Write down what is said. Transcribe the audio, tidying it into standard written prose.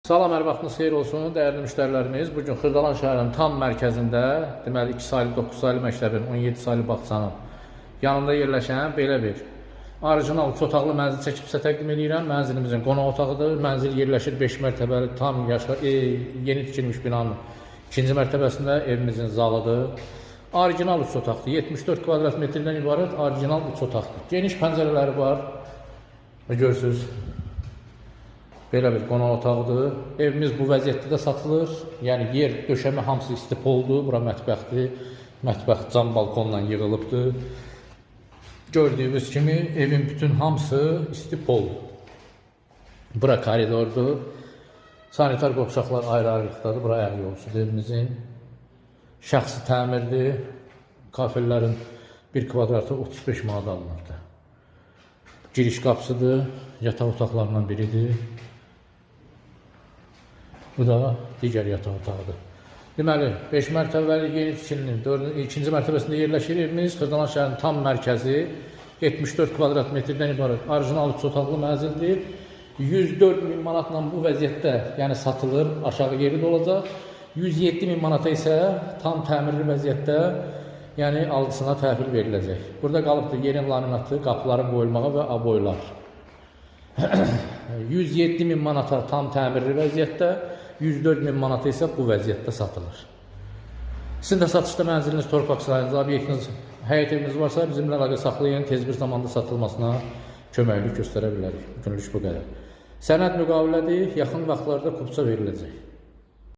Salam, hər vaxtınız xeyir olsun, dəyərli müştərilərimiz. Bugün Xırdalan şəhərinin tam mərkəzində, deməli 2 saylı, 9 saylı məktəbin, 17 saylı bağçanın yanında yerləşən belə bir orijinal 3 otaqlı mənzil çəkib sizə təqdim edirəm. Mənzilimizin qonaq otağıdır. Mənzil yerləşir 5 mərtəbəli tam yeni tikilmiş binanın 2-ci mərtəbəsində evimizin zalıdır. Orijinal 3 otaqdır. 74 kvadrat metrdən ibarət orijinal 3 otaqdır. Geniş pəncərələri var. Görürsünüz. Belə bir qonaq otağıdır. Evimiz bu vəziyyətdə də satılır. Yəni yer, döşəmə hamısı isti poldur. Bura mətbəxdir. Mətbəx cam balkonla yığılıbdır. Gördüyünüz kimi evin bütün hamısı isti poldur. Bura koridordur. Sanitar qovşaqlar ayrı-ayrılıqdadır. Bura ayaq yolcusudur evimizin. Şəxsi təmirdir. Kafellərin bir kvadratı 35 manat alınırdı. Giriş qapısıdır. Yataq otaqlarından biridir. Bu da digər yataq otağıdır. Deməli, 5 mərtəbəli yeni tikilinin 2-ci mərtəbəsində yerləşir evimiz. Xırdalan şəhərinin tam mərkəzi. 74 kvadrat metrdən ibarət orijinal 3 otaqlı mənzildir. 104 min manatla bu vəziyyətdə yəni satılır. Aşağı yeri də olacaq. 107 min manata isə tam təmirli vəziyyətdə yəni alıcısına təhvil veriləcək. Burada qalıbdır yerin laminatı, qapıların qoyulmağı və aboylar. 107 min manata tam təmirli vəziyyətdə, 104 min manata isə bu vəziyyətdə satılır. Sizin də satışda mənziliniz, torpaq sahəniz, obyektiniz, həyət eviniz varsa bizimlə əlaqə saxlayın, tez bir zamanda satılmasına köməklik göstərə bilərik. Bugünlük bu qədər. Sənəd müqavilədir, yaxın vaxtlarda kupça veriləcək.